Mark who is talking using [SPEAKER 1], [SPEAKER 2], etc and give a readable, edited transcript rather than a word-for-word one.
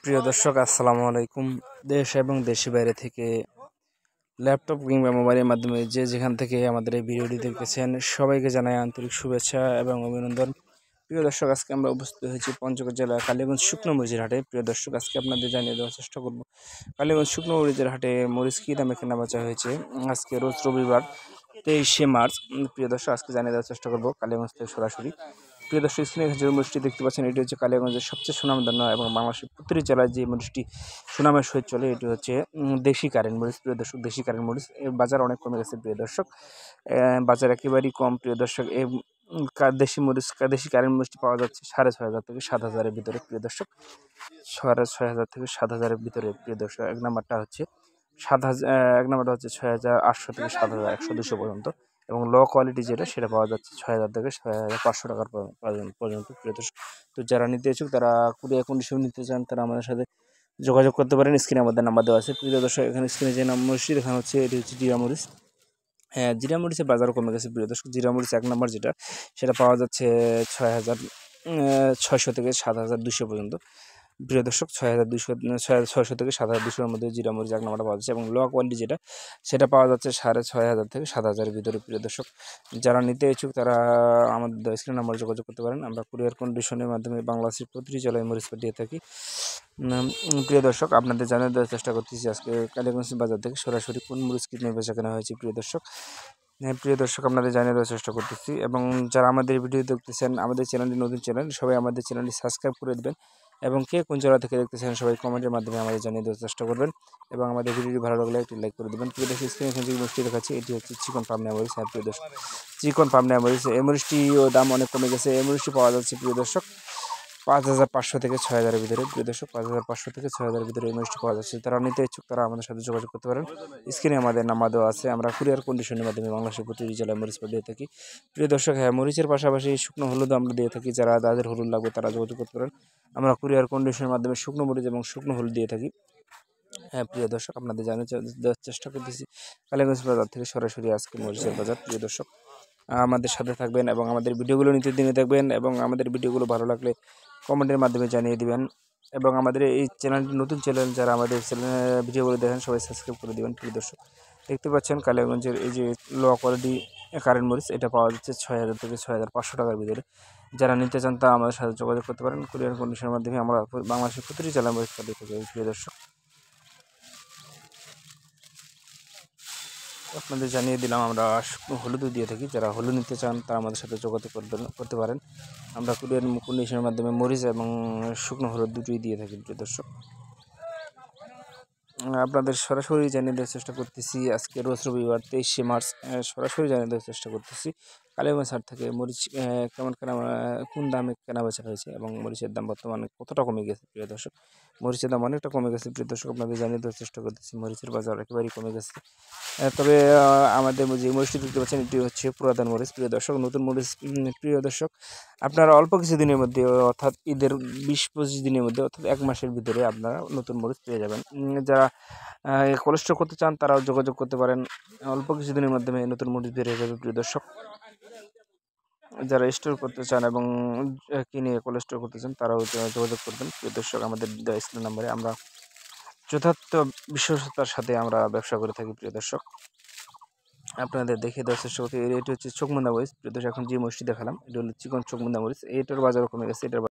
[SPEAKER 1] প্রিয় দর্শক, আসসালামু আলাইকুম। দেশ এবং দেশের বাইরে থেকে ল্যাপটপ কিংবা মোবাইলের মাধ্যমে যে যেখান থেকে আমাদের এই ভিডিওটি দেখতেছেন, সবাইকে জানাই আন্তরিক শুভেচ্ছা এবং অভিনন্দন। প্রিয় দর্শক, আজকে আমরা উপস্থিত হয়েছি পঞ্চগড় জেলার কালীগঞ্জ শুকনো মরিচের হাটে। প্রিয় দর্শক, আজকে আপনাদের জানিয়ে দেওয়ার চেষ্টা করব কালীগঞ্জ শুকনো মরিচের হাটে মরিচ কী দামে কেনা বেচা হয়েছে আজকে রোজ রবিবার 23শে মার্চ। প্রিয় দর্শক, আজকে জানিয়ে দেওয়ার চেষ্টা করব কালীগঞ্জ থেকে সরাসরি। প্রিয় দর্শক, স্ক্রিনে যে মরিচটি দেখতে পাচ্ছেন, এটি হচ্ছে কালীগঞ্জের সবচেয়ে সুনামধন্য এবং বাংলাদেশের প্রতিটি জেলায় যে মরিচটি সুনামের সহিত চলে, এটি হচ্ছে দেশি কারেন্ট মরিচ। প্রিয় দর্শক, দেশি কারেন্ট মরিচ এর বাজার অনেক কমে গেছে। প্রিয় দর্শক, বাজার একেবারেই কম। প্রিয় দর্শক, এই দেশি কারেন্ট মরিচটি পাওয়া যাচ্ছে 6,500 থেকে 7,000-এর ভিতরে। প্রিয় দর্শক, 6,500 থেকে 7,000-এর ভিতরে। প্রিয় দর্শক, এক নাম্বারটা হচ্ছে 6,800 থেকে 7,100, 200 পর্যন্ত। এবং লো কোয়ালিটি যেটা, সেটা পাওয়া যাচ্ছে 6,000 থেকে 6,500 টাকার পর্যন্ত। প্রিয় দর্শক, তো যারা নিতে ইচ্ছুক, তারা কুরিয়ার কন্ডিশন নিতে চান, তারা আমাদের সাথে যোগাযোগ করতে পারেন। স্ক্রিনে আমাদের নাম্বার দেওয়া আছে। প্রিয় দর্শক, এখানে স্ক্রিনে যে নাম্বারটি দেখানো হচ্ছে, এটি হচ্ছে জিরা মরিচ। হ্যাঁ, জিরা মরিচের বাজারও কমে গেছে। প্রিয় দর্শক, জিরা মরিচ এক নম্বর যেটা, সেটা পাওয়া যাচ্ছে 6,600 থেকে 7,200 পর্যন্ত। প্রিয় দর্শক, 6,600 থেকে 7,200-এর মধ্যে জিরা মরিচ এক নম্বরটা পাওয়া যাচ্ছে। এবং লো কোয়ালিটি যেটা, সেটা পাওয়া যাচ্ছে 6,500 থেকে 7,000-এর ভিতরে। প্রিয় দর্শক, যারা নিতে ইচ্ছুক, তারা আমাদের স্ক্রিন নাম্বারে যোগাযোগ করতে পারেন। আমরা কুরিয়ার কন্ডিশনের মাধ্যমে বাংলাদেশের প্রতিটি জেলায় মরিচ পাঠিয়ে থাকি। প্রিয় দর্শক, আপনাদের জানিয়ে দেওয়ার চেষ্টা করতেছি আজকে কালীগঞ্জ বাজার থেকে সরাসরি কোন মরিচ কিনে বেচা কেনা হয়েছে। প্রিয় দর্শক, প্রিয় দর্শক, আপনাদের জানিয়ে দেওয়ার চেষ্টা করতেছি। এবং যারা আমাদের ভিডিও দেখতেছেন, আমাদের চ্যানেলটি নতুন চ্যানেল, সবাই আমাদের চ্যানেলটি সাবস্ক্রাইব করে দেবেন। এবং কে কোন জেলা থেকে দেখতেছেন, সবাই কমেন্টের মাধ্যমে আমাদের জানিয়ে দেওয়ার চেষ্টা করবেন। এবং আমাদের ভিডিওটি ভালো লাগলে একটি লাইক করে দেবেন। প্রিয় দর্শক, স্ক্রিনে যে মরিচটি দেখাচ্ছি, এটি হচ্ছে চিকন পাবনা মরিচ। হ্যাঁ প্রিয় দর্শক, চিকন পাবনা মরিচ, এই মরিচটিও দাম অনেক কমে গেছে। এই মরিচটি পাওয়া যাচ্ছে প্রিয় দর্শক 5,500 থেকে 6,000-এর ভিতরে। প্রিয় দর্শক, 5,500 থেকে 6,000-এর ভিতরে এই মরিচটি পাওয়া যাচ্ছে। তারা নিতে ইচ্ছুক, তারা আমাদের সাথে যোগাযোগ করতে পারেন। স্ক্রিনে আমাদের নাম্বার দেওয়া আছে। আমরা কুরিয়ার কন্ডিশনের মাধ্যমে বাংলাদেশের প্রতিটি জেলায় মরিচ দিয়ে থাকি। প্রিয় দর্শক, হ্যাঁ, মরিচের পাশাপাশি শুকনো হলুদ আমরা দিয়ে থাকি। যারা যাদের হলুদ লাগবে, তারা যোগাযোগ করতে পারেন। আমরা কুরিয়ার কন্ডিশনের মাধ্যমে শুকনো মরিচ এবং শুকনো হলুদ দিয়ে থাকি। হ্যাঁ প্রিয় দর্শক, আপনাদের জানিয়ে দেওয়ার চেষ্টা করতেছি কালীগঞ্জ বাজার থেকে সরাসরি আজকে মরিচের বাজার। প্রিয় দর্শক, আমাদের সাথে থাকবেন এবং আমাদের ভিডিওগুলো নিত্যদিনে দেখবেন। এবং আমাদের ভিডিওগুলো ভালো লাগলে কমেন্টের মাধ্যমে জানিয়ে দিবেন। এবং আমাদের এই চ্যানেলটি নতুন চ্যানেল, যারা আমাদের ভিডিওগুলো দেখেন, সবাই সাবস্ক্রাইব করে দেবেন। প্রিয় দর্শক, দেখতে পাচ্ছেন কালীগঞ্জের এই যে লো কোয়ালিটি কারেন্ট মরিচ, এটা পাওয়া যাচ্ছে 6,000 থেকে 6,500 টাকার ভিতরে। যারা নিতে চান, তা আমাদের সাথে যোগাযোগ করতে পারেন। কুরিয়ার কন্ডিশনের মাধ্যমে আমরা বাংলাদেশের প্রতিটি জেলায় মরিচ পাঠিয়ে থাকি। প্রিয় দর্শক, আপনাদের জানিয়ে দিলাম আমরা শুকনো হলুদও দিয়ে থাকি। যারা হলুদ নিতে চান, তারা আমাদের সাথে যোগাযোগ করতে পারেন। আমরা কুরিয়ার কন্ডিশনের মাধ্যমে মরিচ এবং শুকনো হলুদ দুটোই দিয়ে থাকি। প্রিয় দর্শক, আপনাদের সরাসরি জানিয়ে দেওয়ার চেষ্টা করতেছি আজকে রোজ রবিবার 23শে মার্চ। সরাসরি জানিয়ে দেওয়ার চেষ্টা করতেছি কালীগঞ্জ হাট থেকে মরিচ কেমন কোন দামে কেনা বেচা হয়েছে এবং মরিচের দাম বর্তমানে কতটা কমে গেছে। প্রিয় দর্শক, মরিচের দাম অনেকটা কমে গেছে। প্রিয় দর্শক, আপনাদের জানিয়ে দেওয়ার চেষ্টা করতেছি মরিচের বাজার একেবারেই কমে গেছে। তবে আমাদের যে মরিচটি দেখতে পাচ্ছেন, এটি হচ্ছে পুরাতন মরিচ। প্রিয় দর্শক, নতুন মরিচ। প্রিয় দর্শক, আপনারা অল্প কিছু দিনের মধ্যে, অর্থাৎ ঈদের 20-25 দিনের মধ্যে, অর্থাৎ 1 মাসের ভিতরে আপনারা নতুন মরিচ পেয়ে যাবেন। যারা কোলেস্টোর করতে চান, তারাও যোগাযোগ করতে পারেন। অল্প কিছুদিনের মাধ্যমে নতুন মরিচ বেরিয়ে যাবে। প্রিয় দর্শক, যারা স্টোর করতে চান এবং কিনে কোলেস্টোর করতে চান, তারাও যোগাযোগ করবেন। প্রিয় দর্শক, আমাদের স্ক্রিন নাম্বারে আমরা যথার্থ বিশ্বস্ততার সাথে আমরা ব্যবসা করে থাকি। প্রিয় দর্শক, আপনাদের দেখে দেওয়ার চেষ্টা করতে, এটি হচ্ছে চোখমুন্দা মরিচ। প্রিয় দর্শক, এখন যে মরিচটি দেখালাম, এটি হলো চিকন চোখমুন্দা মরিচ। এটার বাজারও কমে গেছে। এটার